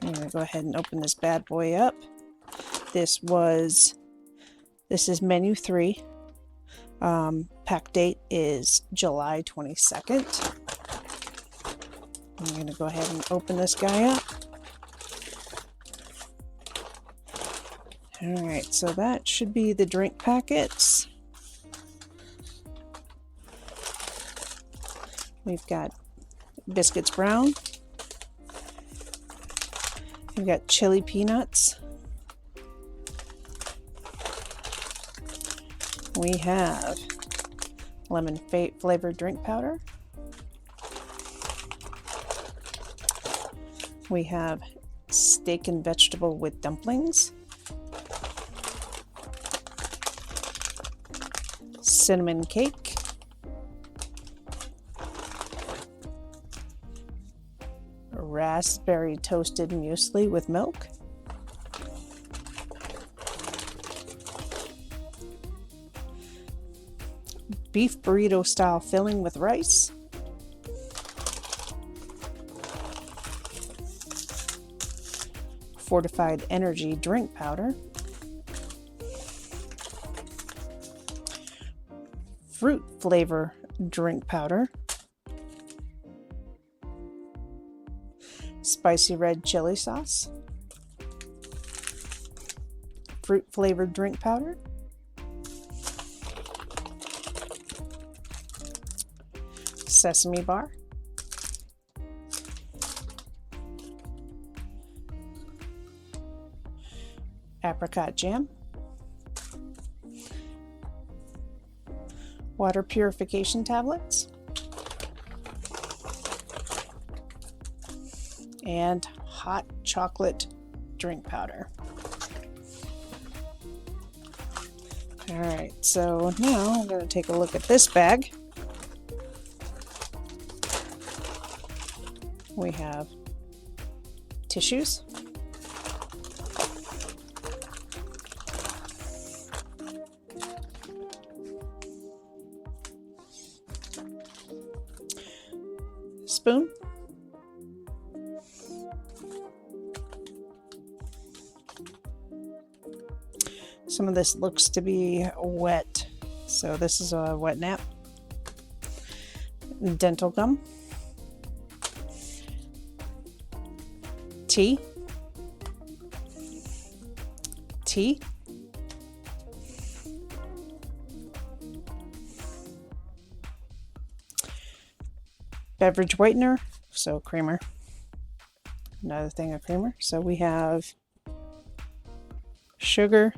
I'm going to go ahead and open this bad boy up. This is menu 3. Pack date is July 22nd. I'm going to go ahead and open this guy up. Alright, so that should be the drink packets. We've got Biscuits Brown. We've got Chilli Peanuts. We have lemon flavored drink powder. We have steak and vegetable with dumplings. Cinnamon cake. Raspberry toasted muesli with milk. Beef burrito style filling with rice. Fortified energy drink powder. Fruit flavor drink powder. Spicy red chili sauce. Fruit flavored drink powder. Sesame bar. Apricot jam. Water purification tablets. And hot chocolate drink powder. Alright, so now I'm going to take a look at this bag. We have tissues. Spoon. Some of this looks to be wet, so this is a wet nap. Dental gum. Tea. Beverage whitener, so creamer. Another thing of creamer. So we have sugar,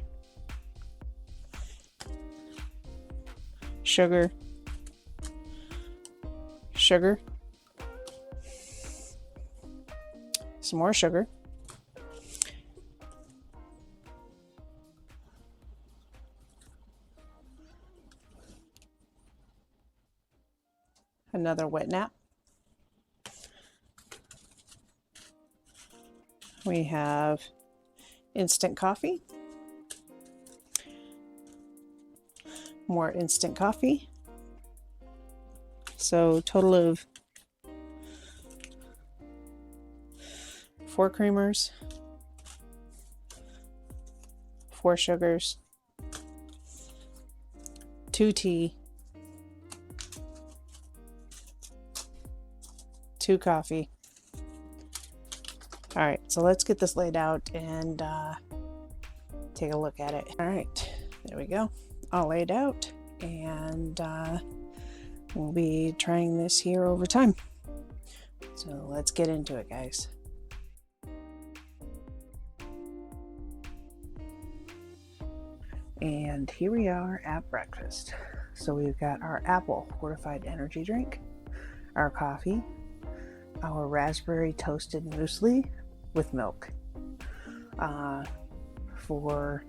sugar, sugar, some more sugar, another wet nap. We have instant coffee, more instant coffee. So total of 4 creamers, 4 sugars, 2 tea, 2 coffee. All right, so let's get this laid out and take a look at it. All right, there we go, all laid out, and we'll be trying this here over time. So let's get into it, guys. And here we are at breakfast. So we've got our apple fortified energy drink, our coffee, our raspberry toasted muesli with milk. For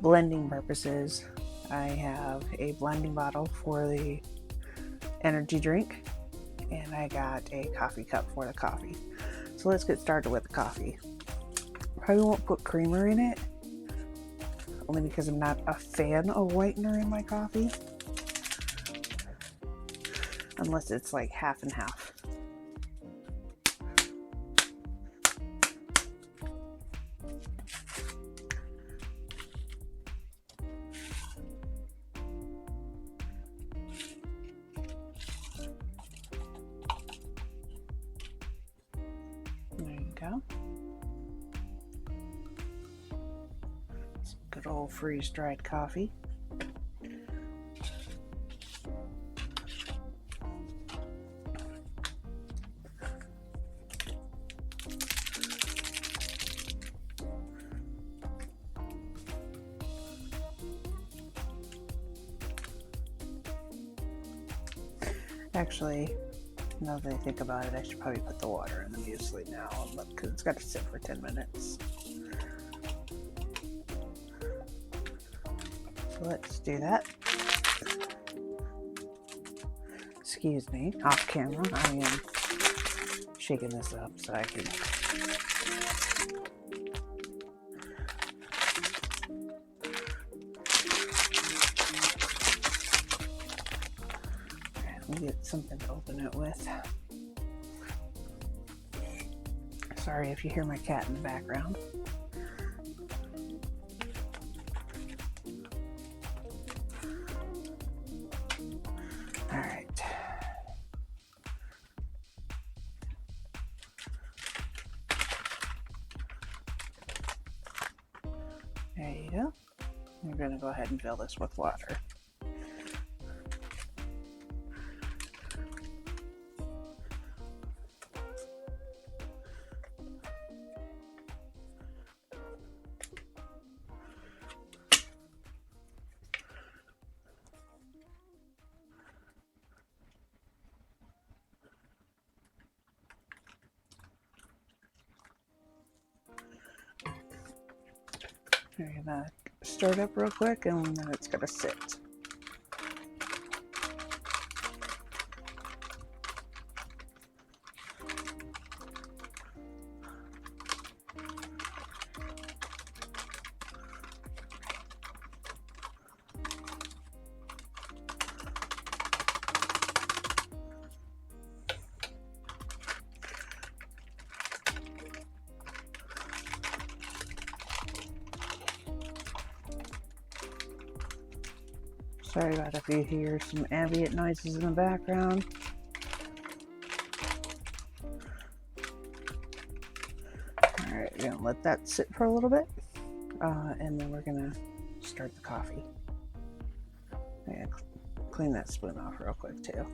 blending purposes, I have a blending bottle for the energy drink, and I got a coffee cup for the coffee. So let's get started with the coffee. Probably won't put creamer in it, only because I'm not a fan of whitener in my coffee, unless it's like half and half. Good old freeze-dried coffee. Actually, now that I think about it, I should probably put the water in the muesli now because it's got to sit for 10 minutes. So let's do that. Excuse me, off camera, I am shaking this up so I can get something to open it with. Sorry if you hear my cat in the background. All right. There you go. We're going to go ahead and fill this with water. We're gonna stir it up real quick and then it's gonna sit. Sorry about if you hear some ambient noises in the background. Alright, we're gonna let that sit for a little bit, and then we're gonna start the coffee. I'm gonna clean that spoon off real quick too.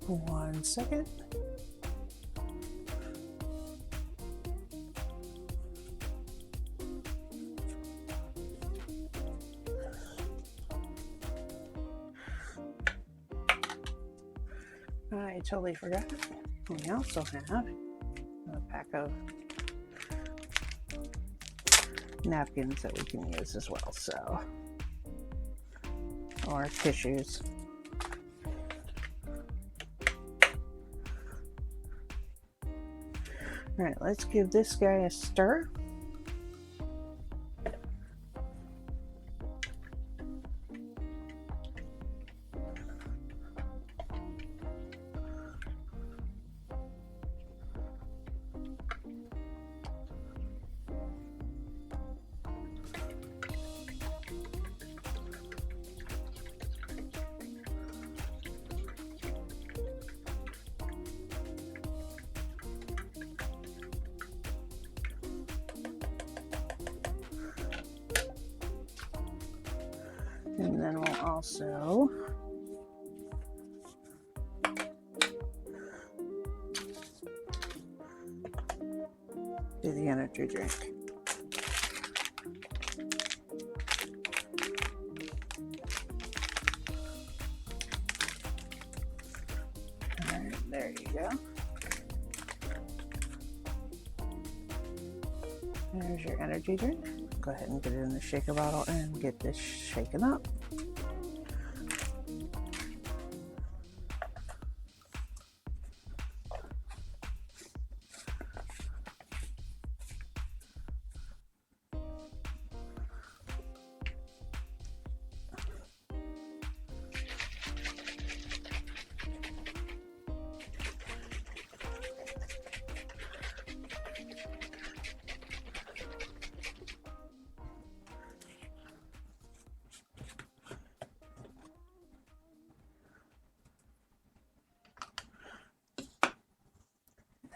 One second. I totally forgot. We also have a pack of napkins that we can use as well, so, or tissues. All right, let's give this guy a stir. And then we'll also do the energy drink. All right, there you go. There's your energy drink. Go ahead and get it in the shaker bottle and get this shaken up.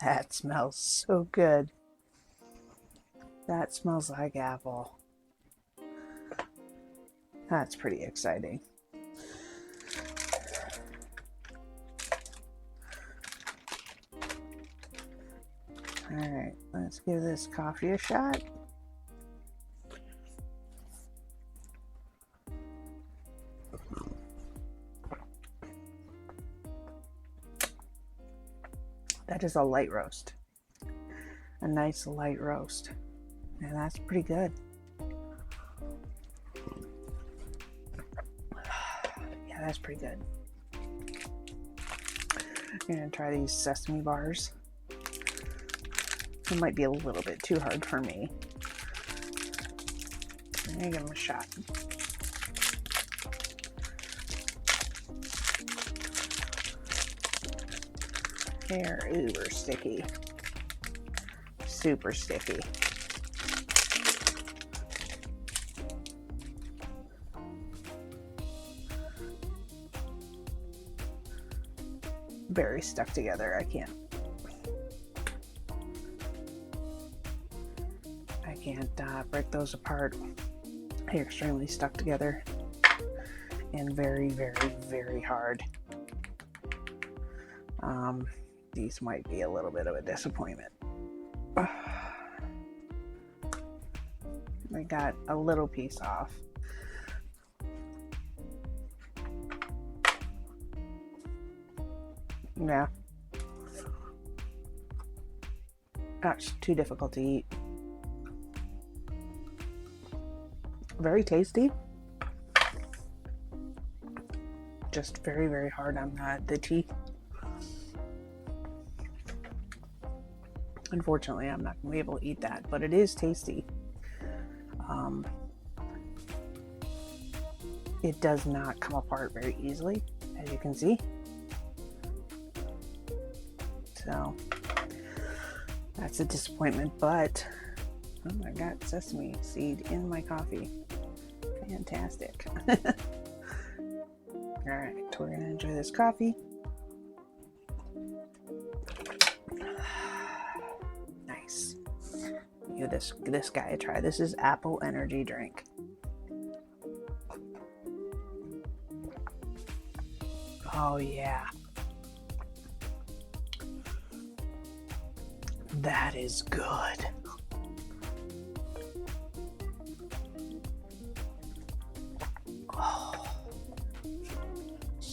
That smells so good. That smells like apple. That's pretty exciting. All right, let's give this coffee a shot. That is a light roast. A nice light roast. And that's pretty good. Yeah, that's pretty good. I'm gonna try these sesame bars. It might be a little bit too hard for me. I'm gonna give them a shot. They're uber sticky. Super sticky. Very stuck together. I can't break those apart. They're extremely stuck together and very, very, very hard. These might be a little bit of a disappointment. I got a little piece off. Yeah. That's too difficult to eat. Very tasty. Just very, very hard on the teeth. Unfortunately, I'm not going to be able to eat that, but it is tasty. It does not come apart very easily, as you can see. So that's a disappointment, but I got sesame seed in my coffee. Fantastic. All right, we're going to enjoy this coffee. Nice. Give this guy a try. This is apple energy drink. Oh yeah. That is good.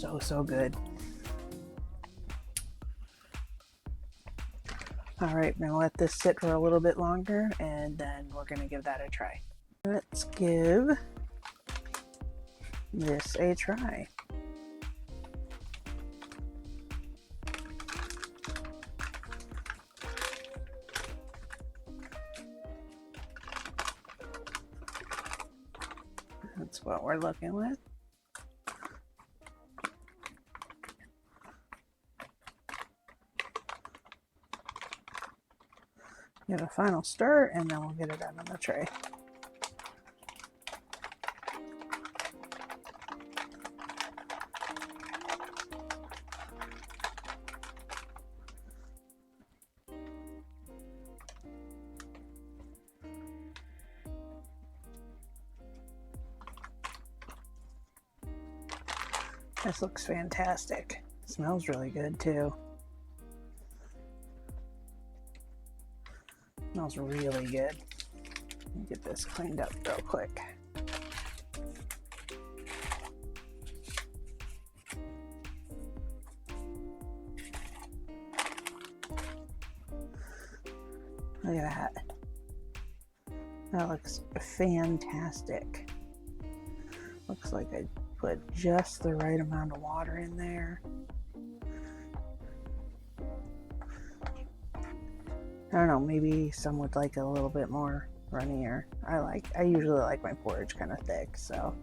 Oh, so good. All right, now let this sit for a little bit longer and then we're gonna give that a try. Let's give this a try. That's what we're looking with. Give a final stir and then we'll get it out on the tray. This looks fantastic. It smells really good too. Smells really good. Let me get this cleaned up real quick. Look at that. That looks fantastic. Looks like I put just the right amount of water in there. I don't know, maybe some would like a little bit more runnier. I usually like my porridge kind of thick, so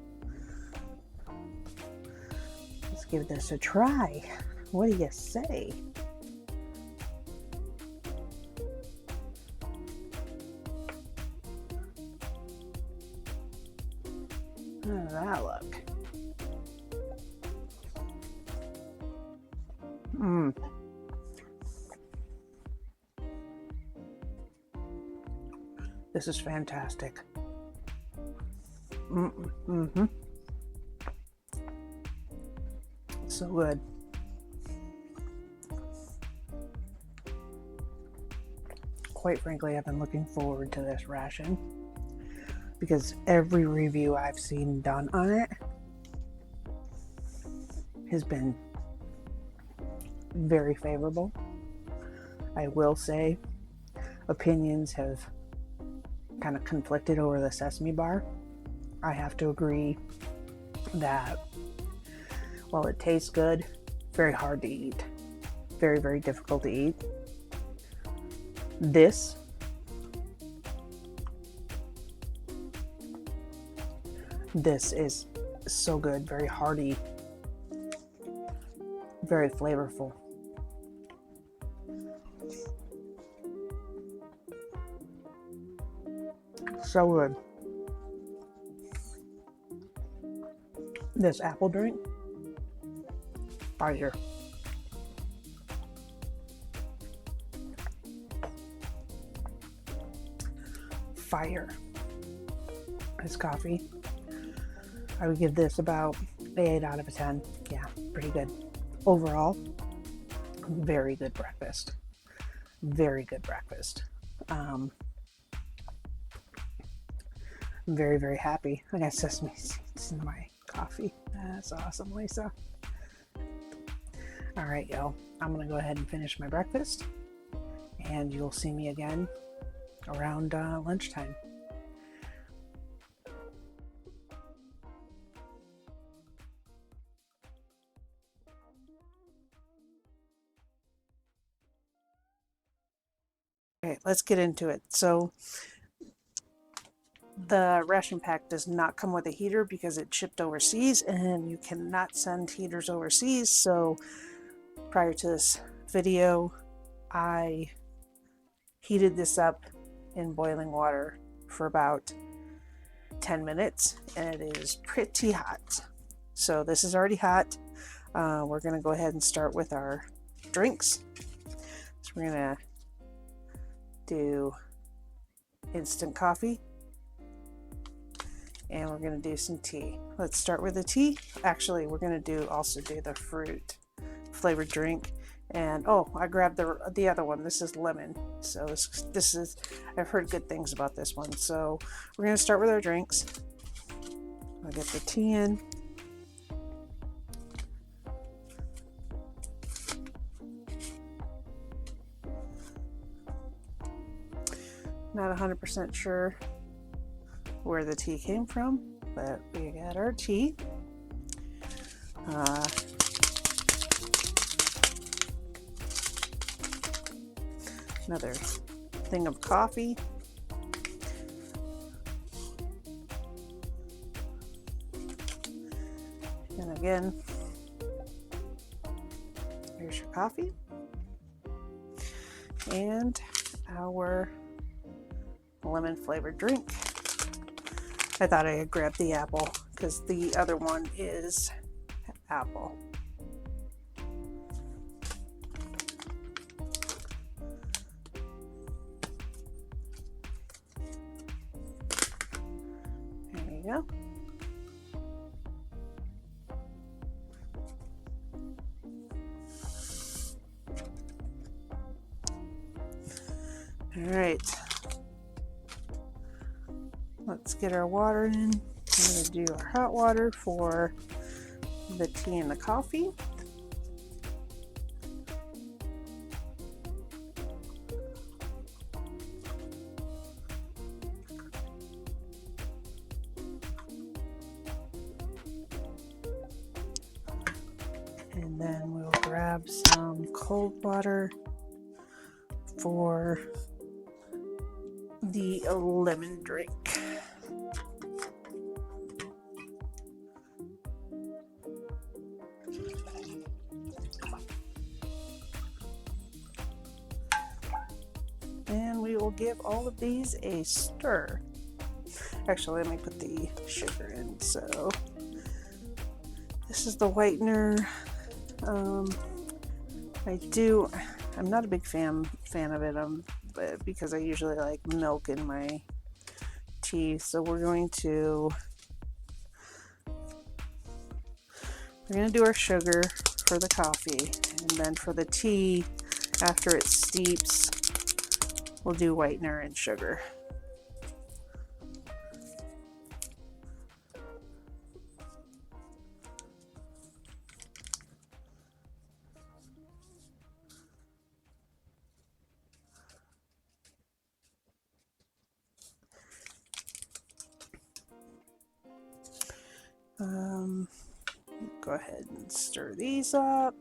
let's give this a try. What do you say? How does that look? This is fantastic. Mm-hmm. So good. Quite frankly, I've been looking forward to this ration because every review I've seen done on it has been very favorable. I will say opinions have kind of conflicted over the Sesame bar. I have to agree that while it tastes good, very hard to eat. Very, very difficult to eat. This is so good, very hearty, very flavorful. So good. This apple drink, fire. Fire. This coffee, I would give this about 8 out of 10. Yeah, pretty good. Overall, very good breakfast. Very good breakfast. I'm very, very happy. I got sesame seeds in my coffee. That's awesome, Lisa. All right, y'all. I'm going to go ahead and finish my breakfast, and you'll see me again around lunchtime. Okay, let's get into it. So the ration pack does not come with a heater because it shipped overseas, and you cannot send heaters overseas. So prior to this video, I heated this up in boiling water for about 10 minutes, and it is pretty hot. So this is already hot. We're going to go ahead and start with our drinks. So we're going to do instant coffee, and we're going to do some tea. Let's start with the tea. Actually, we're going to also do the fruit flavored drink. And oh, I grabbed the other one. This is lemon. So this is, I've heard good things about this one. So we're going to start with our drinks. I'll get the tea in. Not 100% sure where the tea came from, but we got our tea. Another thing of coffee. And again, here's your coffee. And our lemon flavored drink. I thought I had grabbed the apple because the other one is apple. There you go. All right. Let's get our water in. I'm going to do our hot water for the tea and the coffee. And then we'll grab some cold water for the lemon drink. And we will give all of these a stir. Actually, let me put the sugar in. So this is the whitener. I'm not a big fan of it, but because I usually like milk in my tea, so we're going to do our sugar for the coffee, and then for the tea, after it steeps, we'll do whitener and sugar. Go ahead and stir these up.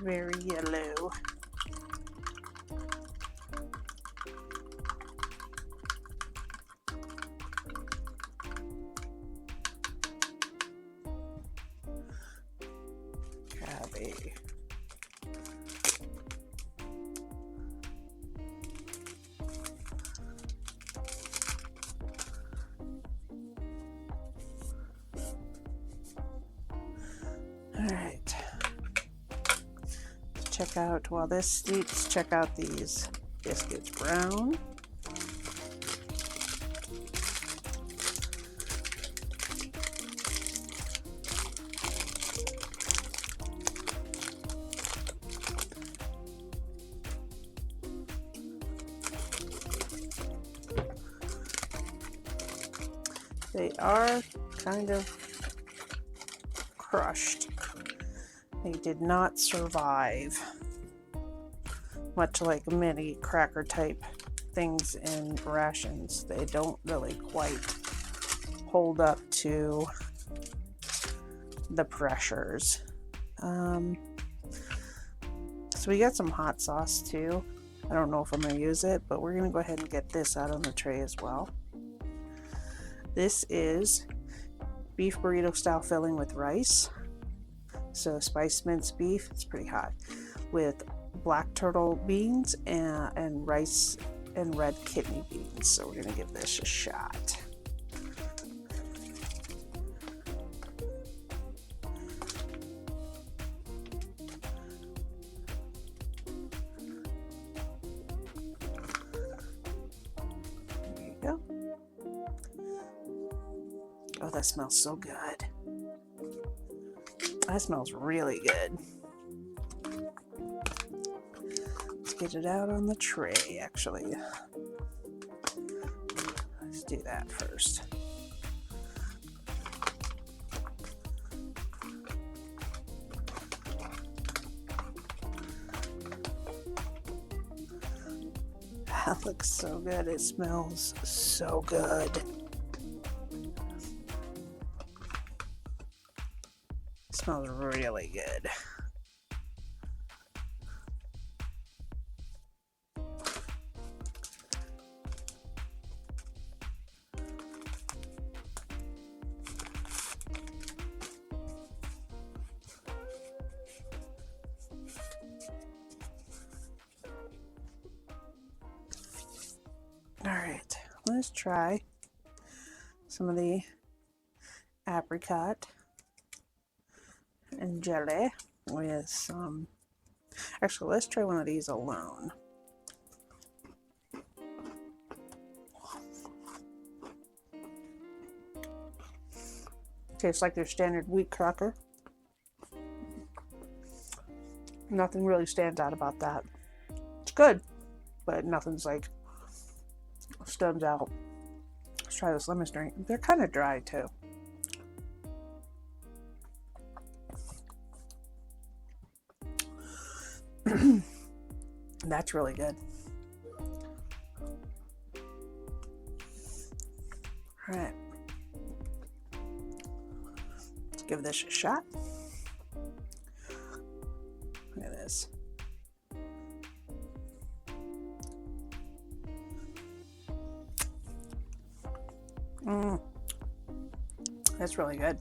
Very yellow. Cabbage. All right. Check out, while this steeps, check out these biscuits brown. They are kind of crushed. They did not survive, much like many cracker type things in rations. They don't really quite hold up to the pressures. So we got some hot sauce too. I don't know if I'm going to use it, but we're going to go ahead and get this out on the tray as well. This is beef burrito style filling with rice. So spiced minced beef, it's pretty hot, with black turtle beans and rice and red kidney beans. So we're gonna give this a shot. There you go. Oh, that smells so good. That smells really good. Let's get it out on the tray, actually. Let's do that first. That looks so good. It smells so good. Smells really good. All right, let's try some of the apricot and jelly with some, actually let's try one of these alone. Tastes like their standard wheat cracker. Nothing really stands out about that. It's good, but nothing's like stands out. Let's try this lemon drink. They're kind of dry too. That's really good. All right, let's give this a shot. Look at this. That's really good.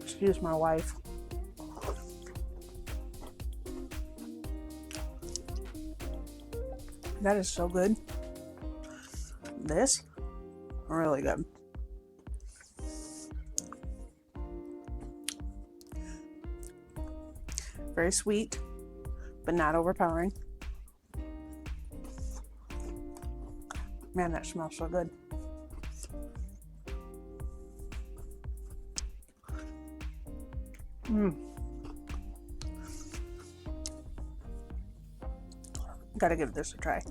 Excuse my wife. That is so good. This, really good. Very sweet, but not overpowering. Man, that smells so good. Gotta give this a try.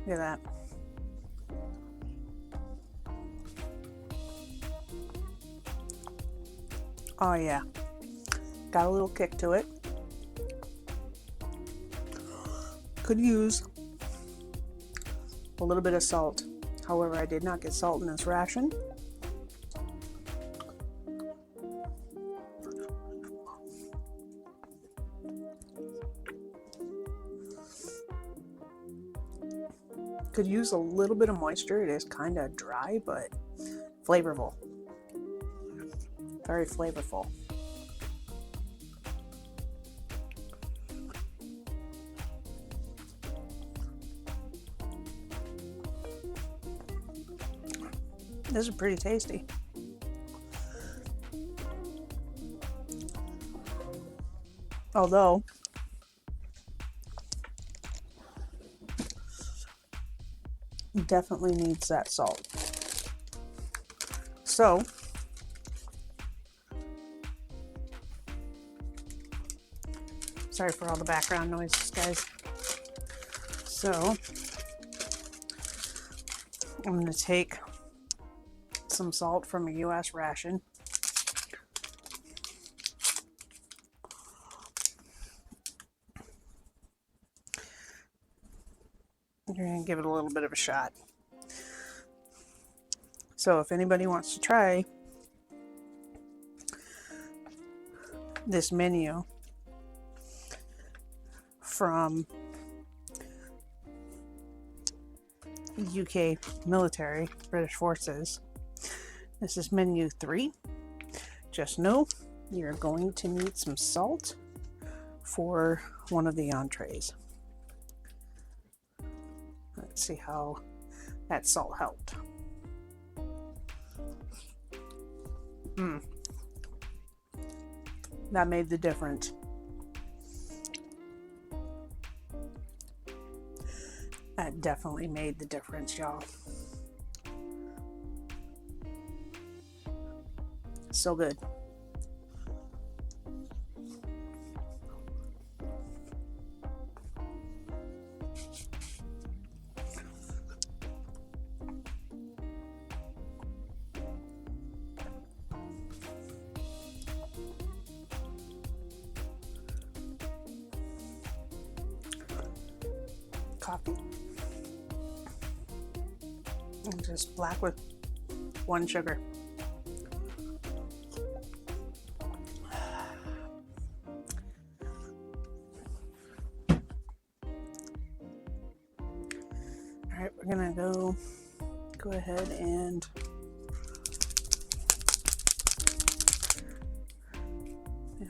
Look at that. Oh yeah, got a little kick to it. Could use a little bit of salt. However, I did not get salt in this ration. Could use a little bit of moisture. It is kind of dry, but flavorful. Very flavorful. This is pretty tasty. Although definitely needs that salt. So sorry for all the background noises, guys. So I'm going to take some salt from a US ration. You're going to give it a little bit of a shot. So if anybody wants to try this menu from UK military, British forces, this is menu 3. Just know you're going to need some salt for one of the entrees. Let's see how that salt helped. That made the difference. That definitely made the difference, y'all. So good. Coffee. And just black with 1 sugar. Alright, we're gonna go ahead and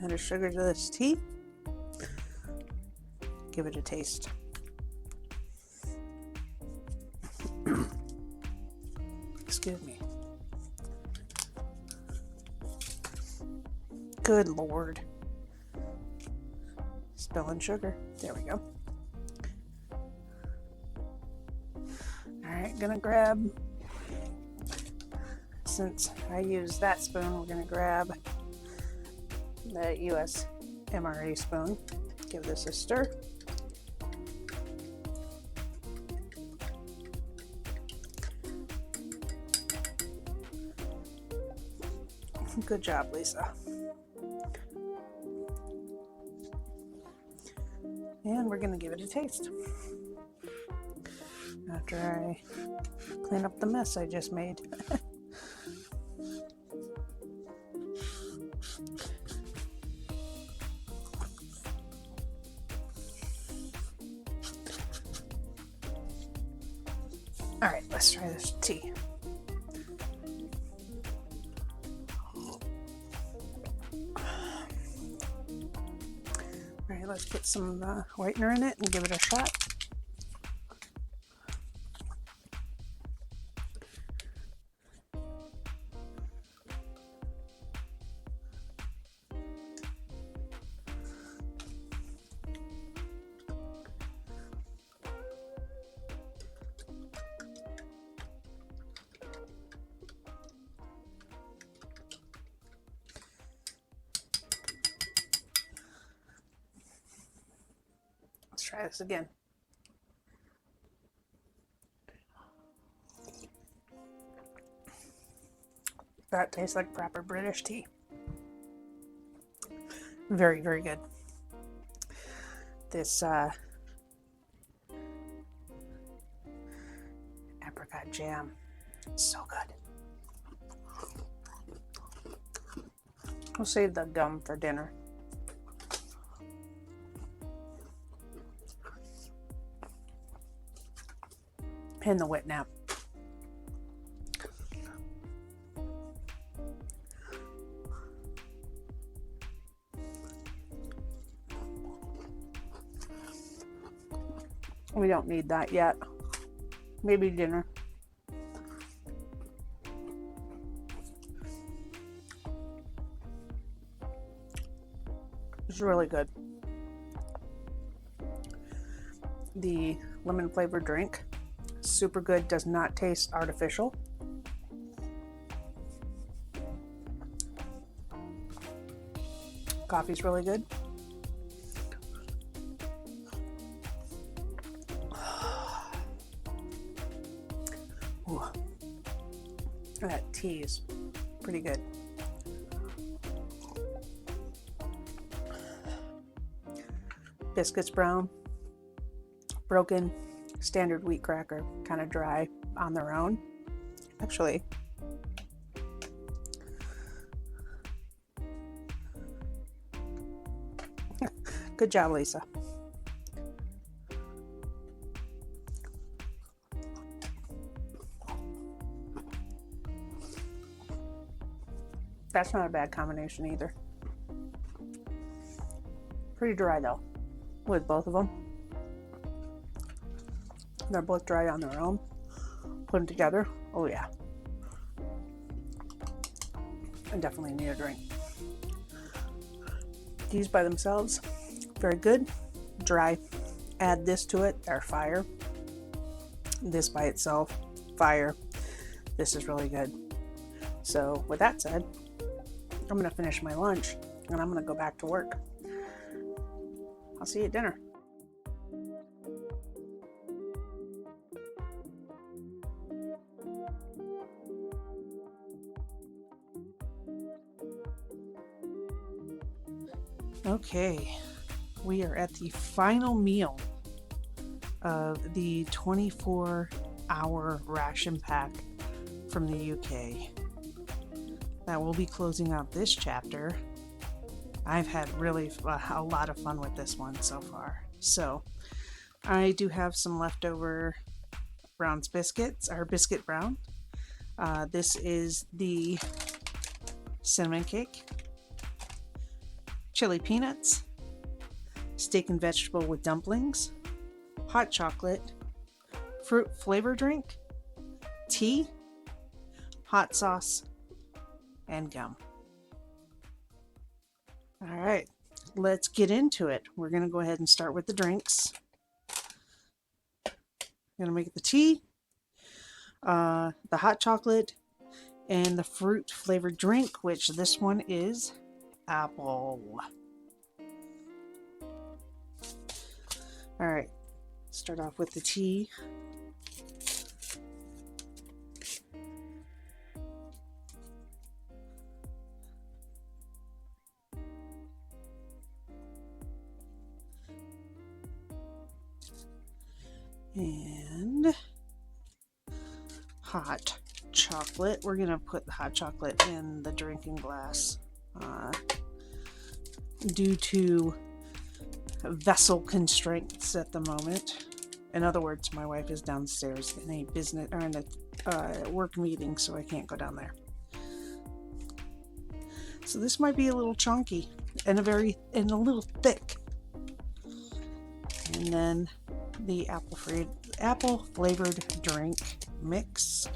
add a sugar to this tea. Give it a taste. Excuse me. Good Lord. Spilling sugar. There we go. Alright, gonna grab, since I use that spoon, we're gonna grab the US MRE spoon. Give this a stir. Good job, Lisa. And we're gonna give it a taste after I clean up the mess I just made. All right, let's try this tea. All right, let's put some whitener in it and give it a shot. Let's try this again. That tastes like proper British tea. Very, very good. This apricot jam, so good. We'll save the gum for dinner. And the wet nap. We don't need that yet. Maybe dinner. It's really good. The lemon flavored drink, super good, does not taste artificial. Coffee's really good. Ooh. That tea is pretty good. Biscuits brown, broken, standard wheat cracker, kind of dry on their own. Actually, good job, Lisa. That's not a bad combination either. Pretty dry though, with both of them. They're both dry on their own. Put them together, oh yeah. I definitely need a drink. These by themselves, very good, dry. Add this to it, they're fire. This by itself, fire. This is really good. So with that said, I'm gonna finish my lunch and I'm gonna go back to work. I'll see you at dinner. Okay, we are at the final meal of the 24-hour ration pack from the UK. That will be closing out this chapter. I've had really a lot of fun with this one so far. So I do have some leftover Brown's biscuits, or biscuit brown. This is the cinnamon cake, chili peanuts, steak and vegetable with dumplings, hot chocolate, fruit flavor drink, tea, hot sauce, and gum. All right, let's get into it. We're going to go ahead and start with the drinks. I'm going to make the tea, the hot chocolate, and the fruit flavored drink, which this one is apple. All right, start off with the tea. And hot chocolate. We're gonna put the hot chocolate in the drinking glass due to vessel constraints at the moment. In other words, my wife is downstairs in a business or in a work meeting, so I can't go down there. So this might be a little chunky and a little thick. And then the apple flavored drink mix.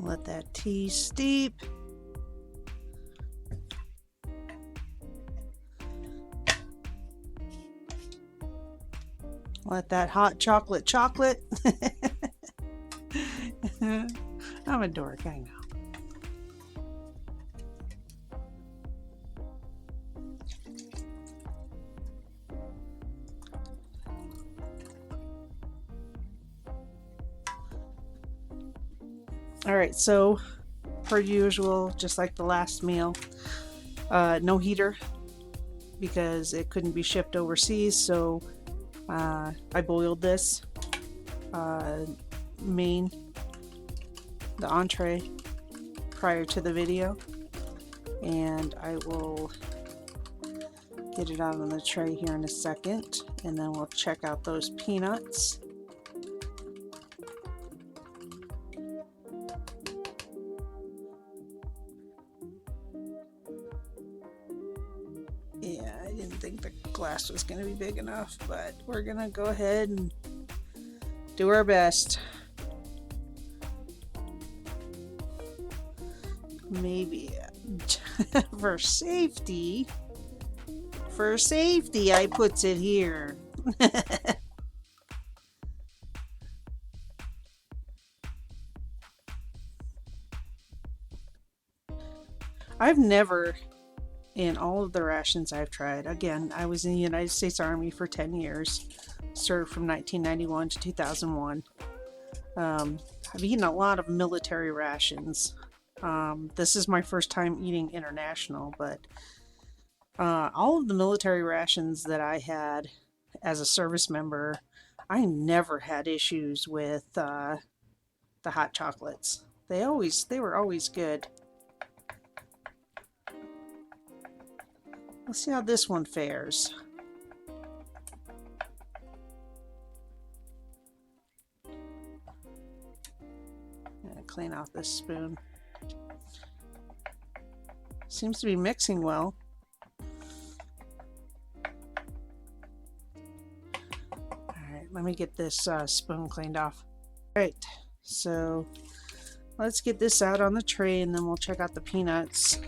Let that tea steep. Let that hot chocolate. I'm a dork, I know. All right, so per usual, just like the last meal, no heater because it couldn't be shipped overseas. So I boiled this the entree prior to the video, and I will get it out on the tray here in a second, and then we'll check out those peanuts. Yeah, I didn't think the glass was going to be big enough, but we're going to go ahead and do our best. Maybe for safety, I puts it here. I've never, in all of the rations I've tried, again, I was in the United States Army for 10 years, served from 1991 to 2001. I've eaten a lot of military rations. This is my first time eating international, but all of the military rations that I had as a service member, I never had issues with the hot chocolates. They were always good. Let's see how this one fares. I'm gonna clean off this spoon. Seems to be mixing well. Alright, let me get this spoon cleaned off. Alright, so let's get this out on the tray and then we'll check out the peanuts.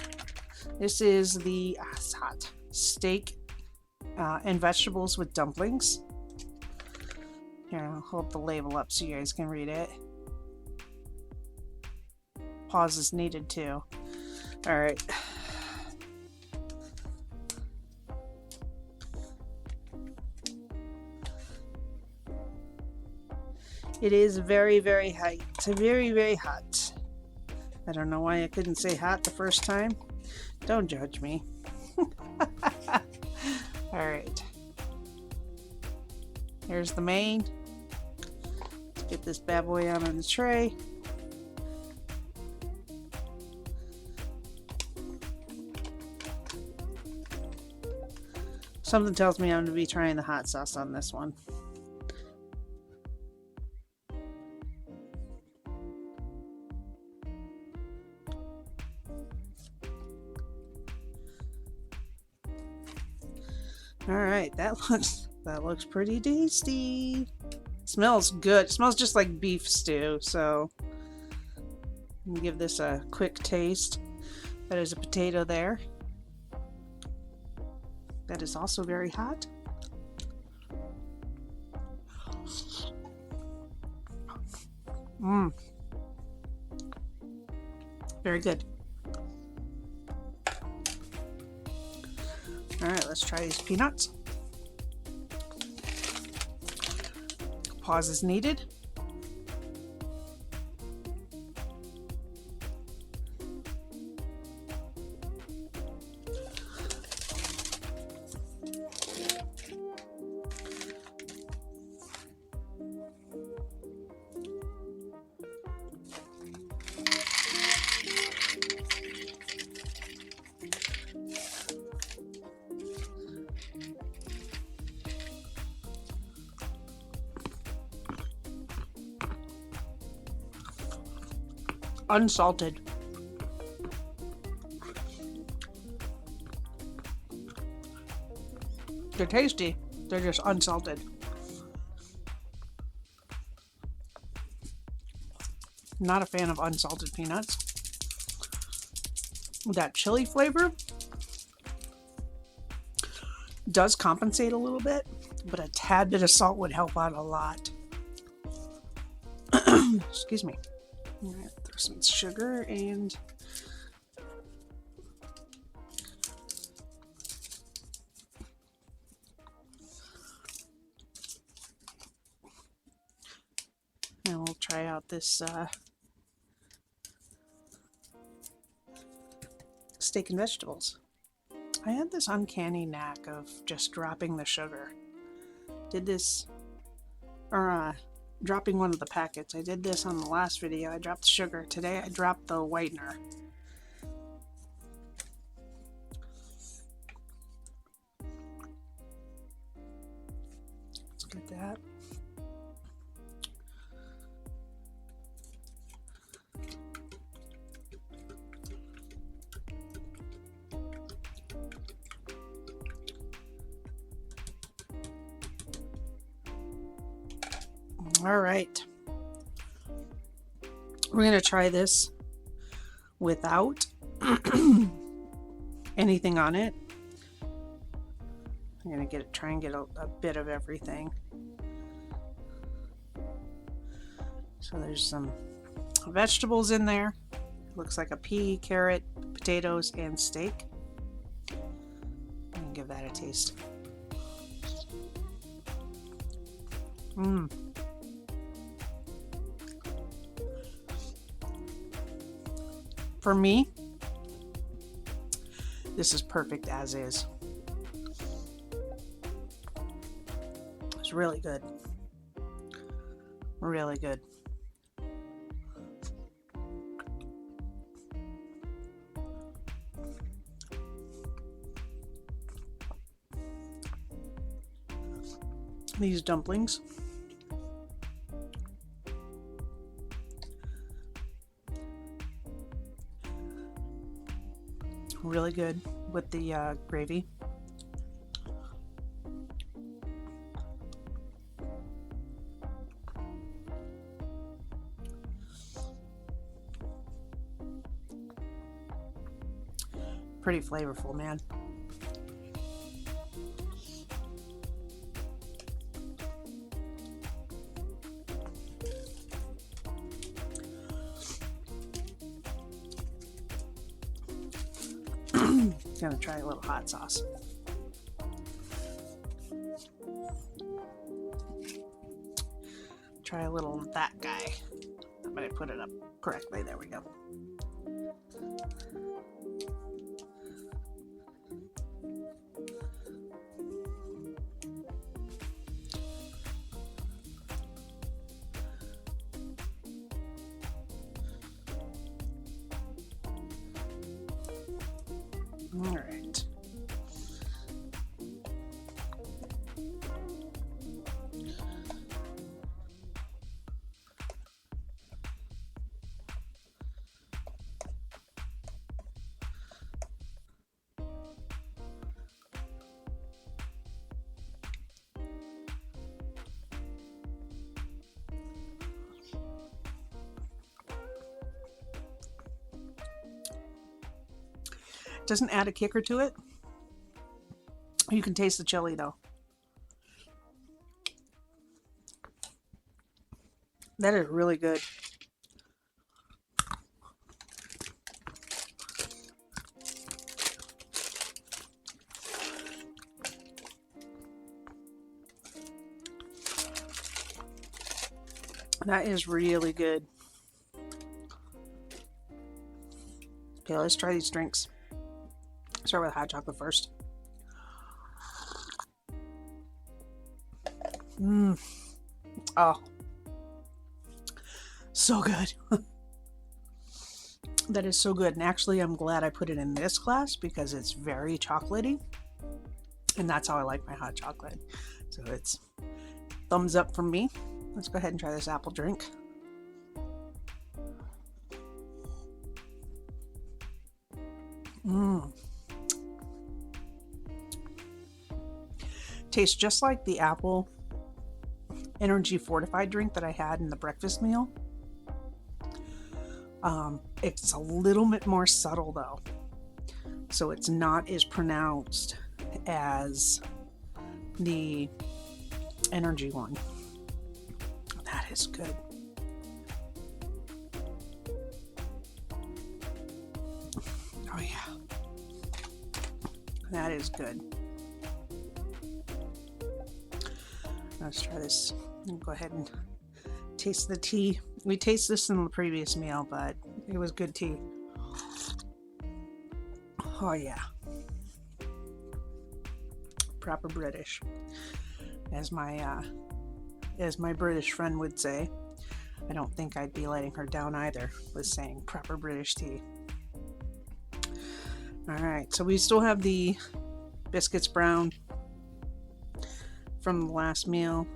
This is the hot steak and vegetables with dumplings. Here, I'll hold the label up so you guys can read it. Pause is needed too. Alright. It is very, very hot. It's very, very hot. I don't know why I couldn't say hot the first time. Don't judge me. Alright. Here's the main. Let's get this bad boy out on the tray. Something tells me I'm going to be trying the hot sauce on this one. Alright, that looks pretty tasty. Smells good. It smells just like beef stew, so let me give this a quick taste. That is a potato there. That is also very hot. Very good. Alright, let's try these peanuts. Pause is needed. Unsalted. They're tasty. They're just unsalted. Not a fan of unsalted peanuts. That chili flavor does compensate a little bit, but a tad bit of salt would help out a lot. Excuse me. All right, throw some sugar and we'll try out this steak and vegetables. I had this uncanny knack of just dropping the sugar. Did this, or dropping one of the packets. I did this on the last video. I dropped the sugar. Today I dropped the whitener. Let's get that. All right, we're going to try this without anything on it. I'm going to try and get a bit of everything. So there's some vegetables in there. Looks like a pea, carrot, potatoes, and steak. I'm going to give that a taste. For me, this is perfect as is. It's really good. Really good. These dumplings. Really good with the gravy. Pretty flavorful, man. Gonna try a little hot sauce. Try a little of that guy. I'm gonna put it up correctly. There we go. All right. Doesn't add a kicker to it. You can taste the chili though. That is really good. That is really good. Okay, let's try these drinks. Start with hot chocolate first. Oh, so good. That is so good. And actually, I'm glad I put it in this glass because it's very chocolatey. And that's how I like my hot chocolate. So it's thumbs up from me. Let's go ahead and try this apple drink. Tastes just like the apple energy fortified drink that I had in the breakfast meal. It's a little bit more subtle though, so it's not as pronounced as the energy one. That is good. Oh yeah, that is good. Let's try this. Go ahead and taste the tea. We tasted this in the previous meal, but it was good tea. Oh yeah. Proper British. As my British friend would say. I don't think I'd be letting her down either with saying proper British tea. Alright, so we still have the Biscuits brown from the last meal.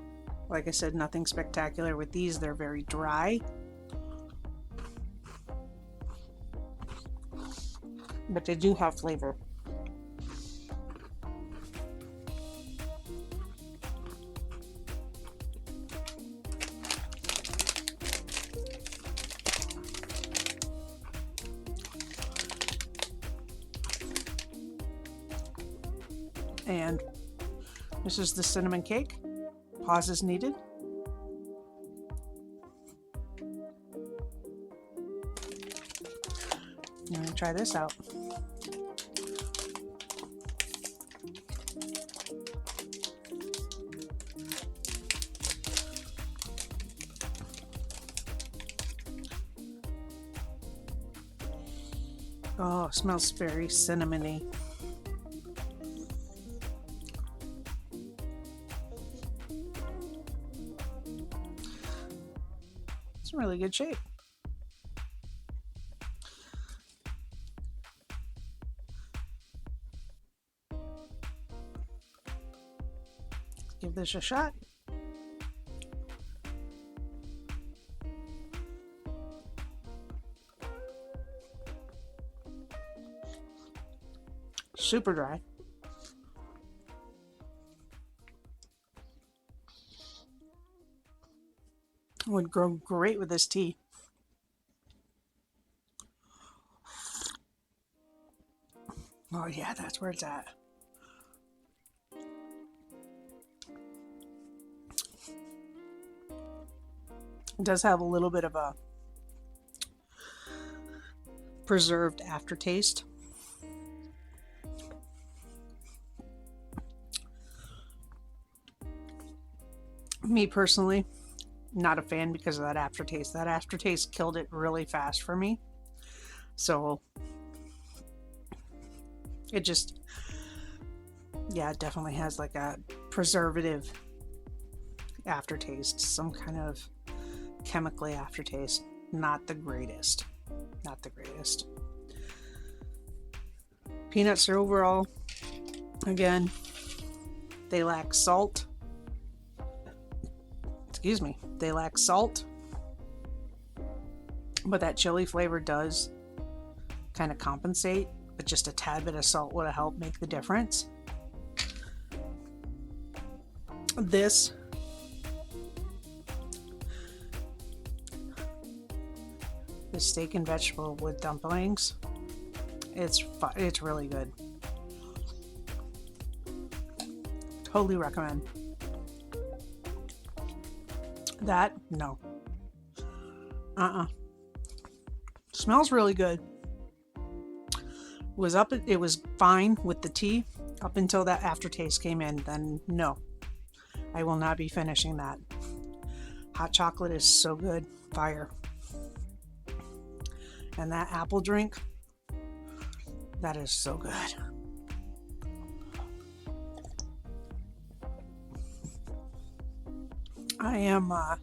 Like I said, nothing spectacular with these. They're very dry. But they do have flavor. And this is the cinnamon cake. Pause is needed. I'm going to try this out. Oh, it smells very cinnamony. It's in really good shape. Give this a shot. Super dry. Would go great with this tea. Oh yeah, that's where it's at. It does have a little bit of a preserved aftertaste. Me personally, not a fan because of that aftertaste. That aftertaste killed it really fast for me. So it just, yeah, it definitely has like a preservative aftertaste, some kind of chemically aftertaste. Not the greatest. Not the greatest. Peanuts are overall, again, they lack salt. Excuse me, they lack salt, but that chili flavor does kind of compensate, but just a tad bit of salt would have helped make the difference. This the steak and vegetable with dumplings, it's really good. Totally recommend. That, no. Smells really good. It was fine with the tea up until that aftertaste came in. Then no, I will not be finishing that. Hot chocolate is so good. Fire. And that apple drink, that is so good. I am, I'm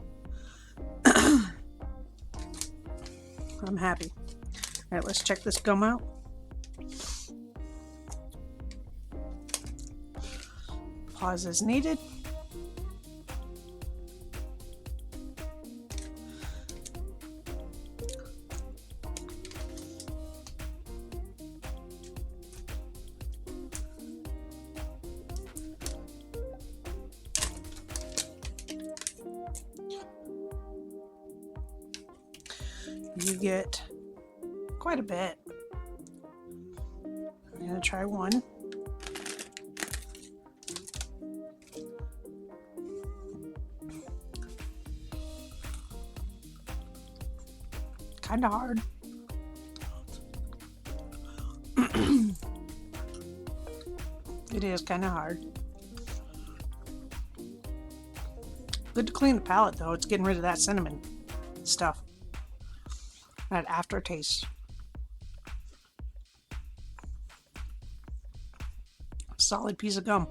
happy. All right, let's check this gum out. Pause as needed. You get quite a bit. I'm going to try one. Kind of hard. It is kind of hard. Good to clean the palate though. It's getting rid of that cinnamon stuff. That aftertaste. Solid piece of gum.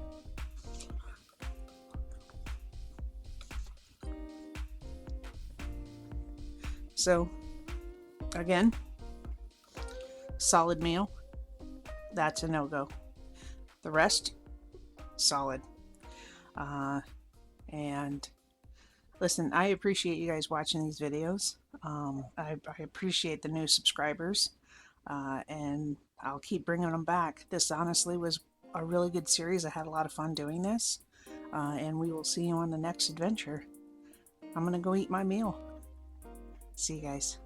So, again, solid meal. That's a no-go. The rest, solid. And listen, I appreciate you guys watching these videos. I appreciate the new subscribers, and I'll keep bringing them back. This honestly was a really good series. I had a lot of fun doing this, and we will see you on the next adventure. I'm gonna go eat my meal. See you guys.